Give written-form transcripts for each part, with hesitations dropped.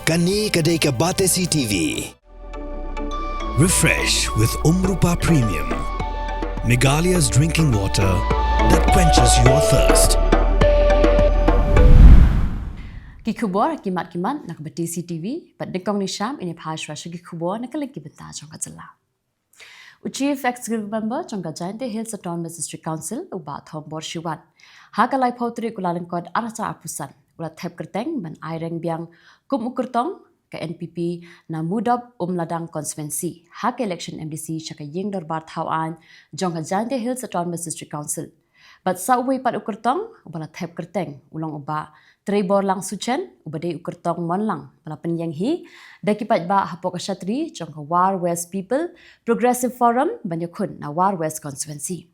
Kani kadai ke Batesi TV. Refresh with Rupa Premium. Meghalaya's drinking water that quenches your thirst. Ki Khubor kimat nak Batesi TV, but dekong ni Sham ini phashwa ki Khubor nak lagi benta jong ka Jylla. Chief Executive Member jong ka Kyllalyngkot Autonomous District Council uba thom bor shiwan. Ha ka lai Tarik Kyllalyngkot aracha apusan. Ula thep kerteng ban aireng biang kum ukurtong ke NPP na mudab ladang constituency. Ha ka election MDC chaka ying darbar thawan jong ka Kyllalyngkot Autonomous District Council. But sa uwi pat ukurtong ubala thep kerteng ulang uba Trebor lang suchen ubade ukurtong monlang bala penyang hi dakipat ba hapok shatri jong ka War West People Progressive Forum banyakun na War West constituency.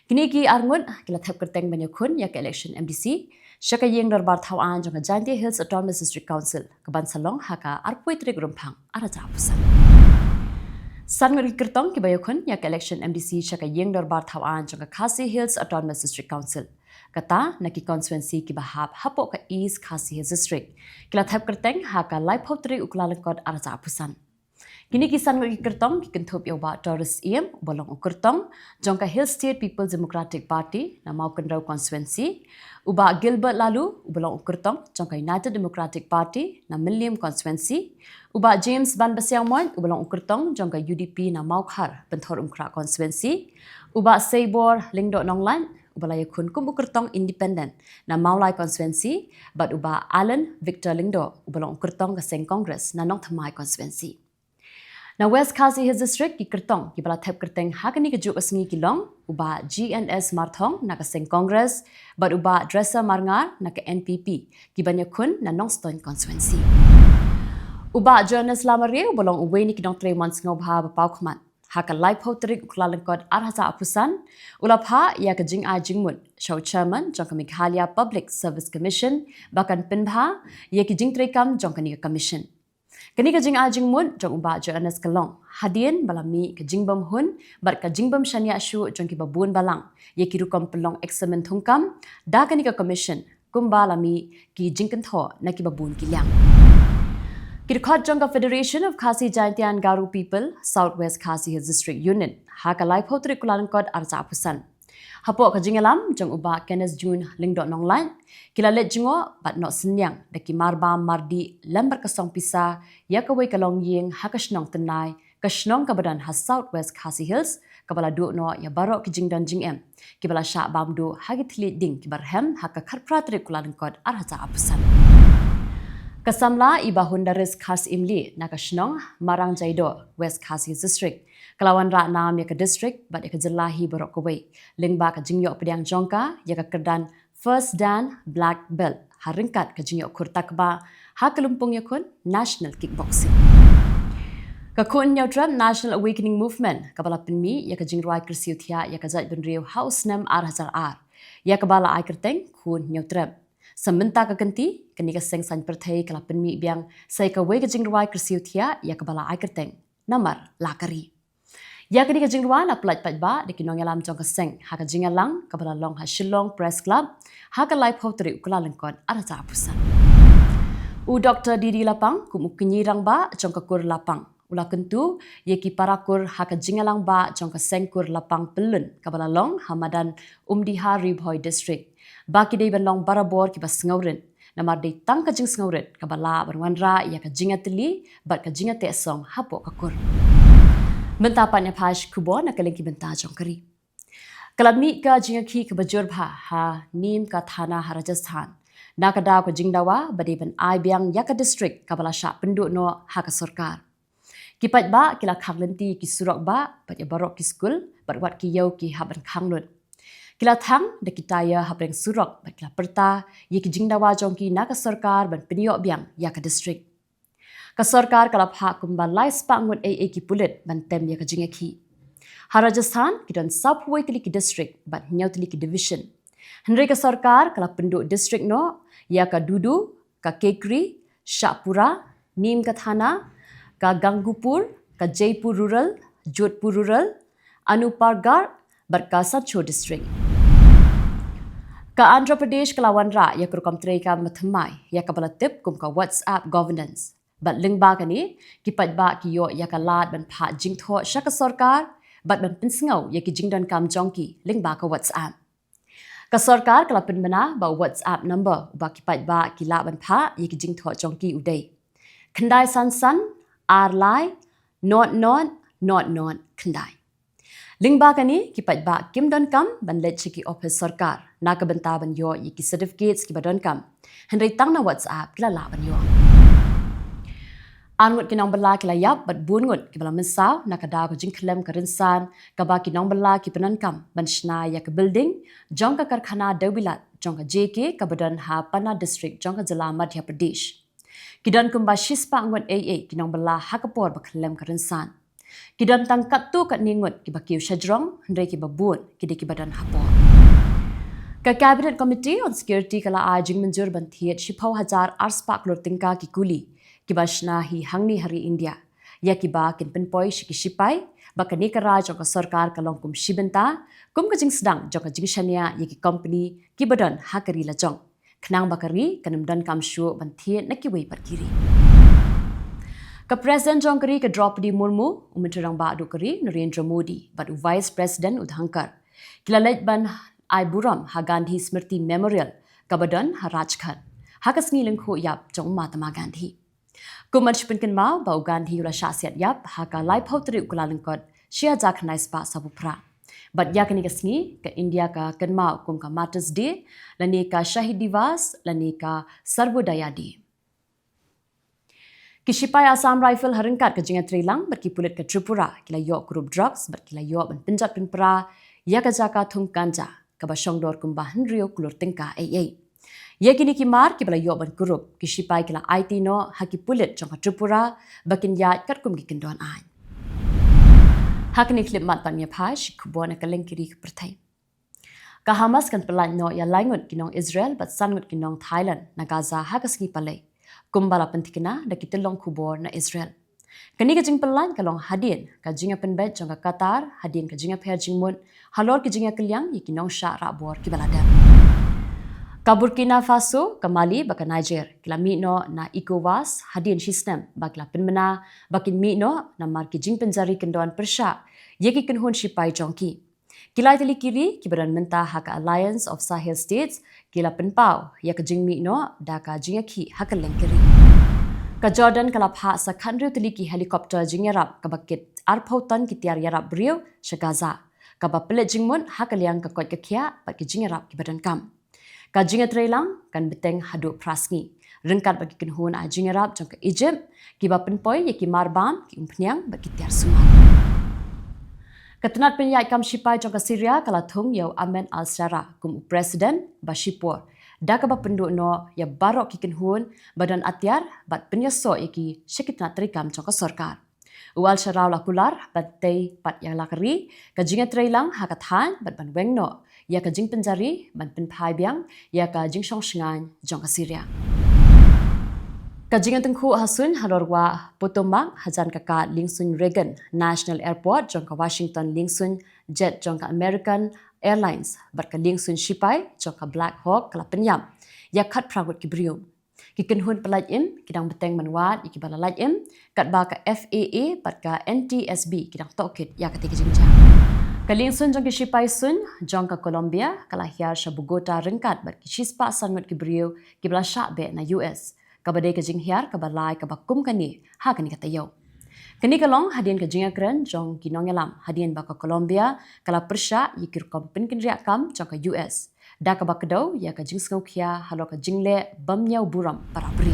Kini ki arngun kila thep kerteng banyakun ya ka election MDC Shaka yeng darbar thawan jong ka Kyllalyngkot Autonomous District Council kaban salong haka arpui tri grumpang araja apusan. San ngari kertong ki bayakun ya ka election MDC shaka yeng darbar thawan jong ka Khasi Hills Autonomous District Council. Kata naki constituency ki bahap hapok ka East Khasi Hills District. Kila thep kerteng haka lai Tarik Kyllalyngkot araja apusan. Kini kisan ngari kertong ki kentup ya ba Taurus EM bolong ukurtong jong ka Hill State People's Democratic Party na mau kendrau constituency uba Gilbert lalu ubolong ukurtong jong ka United Democratic Party na Milliam constituency uba James Ban Basiang Moin ubolong ukurtong jong ka UDP na mau khar benthor umkra constituency uba Sabor Lingdo Nonglan ubalaya kun kum ukurtong independent na Maulai constituency but uba Alan Victor Lingdo ubolong ukurtong ka Seng Congress na Nong Thamai constituency. Na West Khasi Hills District ki kertong ki bala thep kerteng hakani ke juk asngi kilong uba GNS Marthong na ka Seng Congress but uba Dresser Marngar na ka NPP ki banyakun na Nongstoin constituency. Uba Jonas Lamarie bolong uwe ni kidong 3 months ngobha bapau khmat haka lai Tarik Kyllalyngkot arhaza apusan ulapha ya ka jing a jingmun show chairman jong ka Meghalaya Public Service Commission bakan pinbha ya ki jing trekam jong ka ni commission. Kani ka jing ajing mun jong uba Jonas Kalong hadien balami ka jingbam hun bar ka jingbam shania shu jong ki babun balang ye ki rukom pelong examen thungkam da kani ka commission kumba lami ki jingkan tho na ki babun kilyang ki khot jong ka Federation of Khasi Jaintian Garu People Southwest Khasi Hills District Union ha ka lai Tarik Kyllalyngkot arja apusan hapo ka jingalam jong uba Kenneth June Lingdot Nonglan kilalet jingo bat no senyang daki marba mardi lembar kasong pisa ya kawai kalong ying hakashnong tenai kashnong kabadan ha Southwest Khasi Hills kabala du no ya barok ki jingdan jingem kibala sha bamdu hagithli ding kibarhem haka kharpra Tarik Kyllalyngkot arhaja apusan kasamla iba hundaris khas imli na kashnong marang jaido West Khasi Hills District Kelawan ra nam ya ka district bat ya ka Jylla hi borok kawai lingba ka jingyo pediang jongka ya ka kerdan First Dan Black Belt haringkat ka jingyo kurtakba ha kalumpung ya kun National Kickboxing ka kun nyawtram National Awakening Movement kabala pinmi ya ka jingrwai krisiuthia ya ka zat benriu house nam ar ya ka bala ai kerteng kun nyawtram Sementa ka ganti kani ka seng san Pyrthei kala pinmi biang sai ka wei ka jingrwai krisiuthia ya ka bala ai kerteng namar lakari Ya kini ka jingruan na pelat patba di kinong yalam jong ka seng ha ka jingalang ka bala long ha Shillong Press Club ha ka lai Tarik Kyllalyngkot araja apusan. U Dr. Didi Lapang kum ukinyirang ba jong ka kur lapang ula kentu ye ki parakur ha ka jingalang ba jong ka seng kur lapang pelun ka bala long Hamadan Umdiha Ribhoi District ba ki dei ban long barabor ki bas ngaurin namar dei tang ka jing ngaurin ka bala barwanra ya ka jingatli bat ka jingate song hapo ka kur. Bentapan ya pash Khubor nak kelengki benta jong kari. Kalami ka jingaki ke bajur bha ha nim ka thana ha Rajasthan. Na ka daw ka jingdawa bade ban ai biang ya ka district ka bala sha penduk no ha ka sarkar. Kipat ba kila khaglenti ki surok ba bat ya barok ki school bat wat ki yau ki haban khanglun. Kila thang de kitaya habreng surok bat kila perta ye ki jingdawa jong ki na ka sarkar ban peniok biang ya ka district. Ka sarkar kalap hak kumbalai spangun AA ki pulit bantem ya ka jingaki. Ha Rajasthan ki don subway tili ki district bat nyau tili ki division. Henry ka sarkar kalap penduk district no ya ka Dudu, ka Kekri, Shahpura, Nim ka Thana, ka Gangupur, ka Jaipur Rural, Jodhpur Rural, Anupargar, bat ka Satcho district. Ka Andhra Pradesh kelawan ra ya kurukam trei ka mathmai ya ka balatip kum ka WhatsApp governance. bat lingba kani kipat ba ki yo yakalat ban pha jingtho shaka sarkar bat ban pinsngau yaki jingdan kam jongki lingba ka WhatsApp ka sarkar kala pinmana ba WhatsApp number ba kipat ba kila ban pha yaki jingtho jongki udai khandai san arlai not khandai lingba kani kipat ba kim don kam ban let chiki office sarkar na ka banta ban yo yaki certificates ki badon kam hendai tang na WhatsApp kila la ban yo angut kinong bala kila yap bat bungut ki bala mensaw nakada ko jingklem karinsan kaba kinong bala ki penankam ban shna ya ke building jongka karkhana dewilat jongka JK kabadan ha pana district jongka Jylla Madhya Pradesh kidan kumba shispa angut AA kinong bala hakapor baklem karinsan kidan tangkat tu kat ningut ki bakiu shajrong hendai ki babun ki ki badan hapor ka cabinet committee on security kala ajing menjur ban thiet shipau hazar arspa klor tingka ki kuli kibashna hi hangni hari India ya kiba kin penpoi shiki shipai bakani kara jong sarkar kalong kum shibenta kum ka jing sedang jong jing shania yaki company kibadan hakari la jong khnang bakari kanam dan kam shu ban thie na ki wei par kiri ka president jong kari ka Draupadi Murmu umitrang ba du kari Narendra Modi but vice president udhankar kilalait ban ai buram ha Gandhi Smriti Memorial kabadan ha Rajghat hakasngi lengkho yap jong Mahatma Gandhi Kuman shipinkin mau bau Gandhi ula syasiat yap haka lai pau Tarik Kyllalyngkot shia jak nais pa sabupra. But yakani kasni ke India ka kenmau kum ka Martyrs Day lani ka Shahid Divas lani ka Sarvodaya Day. Kishipai Assam Rifle haringkat ke jingat Trilang berkipulit ke Tripura kila yok group drugs berkila yok ban pinjat pinpra ya ka jaka thung kanja ka basyongdor kumba henrio kulur tingka AA. Yakini kimar ki bala yoban kurup ki shipai kila IT no haki pulit jong Tripura bakin yat kat kum ki kendon ai hakni klip mat pan mi phash Khubor na Kylleng kiri ki Pyrthei ka Hamas kan pelan no ya laingut kinong Israel bat sangut kinong Thailand na Gaza hakasngi palai kumbala pentikina da kitilong Khubor na Israel kani ka jing pelan kalong hadin ka jinga penbet jong Qatar hadin ka jinga pher jingmun halor ki jinga Kylleng yikinong sha rabor ki baladam ka Burkina Faso, ka Mali, baka Niger, kila mino na ECOWAS, hadin system, bakla penmena, bakin mino na marki jing penjari kendoan persya, yeki kenhun shipai jongki. Kila itali kiri, kibaran menta haka Alliance of Sahel States, kila penpau, ya ka jing mino, da ka jing ki haka lengkiri. Ka Jordan kala pha sa khandriu tali ki helicopter jing yarap, ka bakit arpautan ki tiar yarap beriu, syagaza. Ka bapelet jingmun haka liang ka kot kekia, baki jing yarap kibaran kam. Ka jinga Trilang kan beteng hadu prasngi rengkat bagi kenhun a jinga rap jong ke Egypt ki ba penpoi ye ki marbam ki umpniang bagi tiar sumat katanat penyai kam shipai jong ke Syria kala thung yo Amen al-Shara kum president Bashipur da ka ba penduk no ya barok ki kenhun badan atyar bat penyaso ye ki shikitna trikam jong ke sarkar Ual syarau lakular batai pat yang lakari ka jinga Trilang hakathan bat ban wengno ya ka jing penjari ban penpai biang ya ka jing song shngan jong ka Syria ka jing tengku hasun halorwa potomak hajan ka Lingsun Reagan National Airport jong ka Washington Lingsun jet jong ka American Airlines bar ka Lingsun Shipai jong ka Black Hawk kala penyam ya khat pragut ki brium ki kenhun pelaj im kidang beteng manwat iki balalaj im kat ba ka FAA bar ka NTSB kidang tokit ya ka tiga jingjang Kaling sun jong ki shipai sun jong ka Colombia kala hiar sha Bogota rengkat bar ki shispa sangut ki brio ki bala sha be na US ka bade ka jing hiar ka balai ka bakum kani ha kani kata yo kani kalong hadin ka jinga kren jong ki nongelam hadin ba ka Colombia kala persha yikir kompin kin riak kam jong ka US da ka bakdo ya ka jing skau khia halo ka jingle bamnyau buram parapri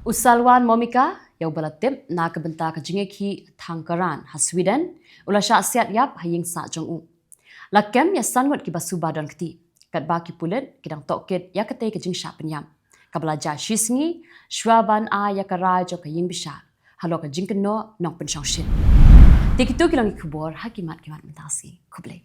usalwan momika yau balatip na ka benta ka jinge ki thangkaran ha Sweden ula sha siat yap haying sa jong u lakem ya sangot ki basu badan kti kat ba ki pulet kidang tokit ya kate ka jing sha penyam ka belajar shisngi shwaban a ya ka rajo ka ying bisha halo ka jing keno nok pen shin tikitu kilang Khubor hakimat kimat mentasi kuble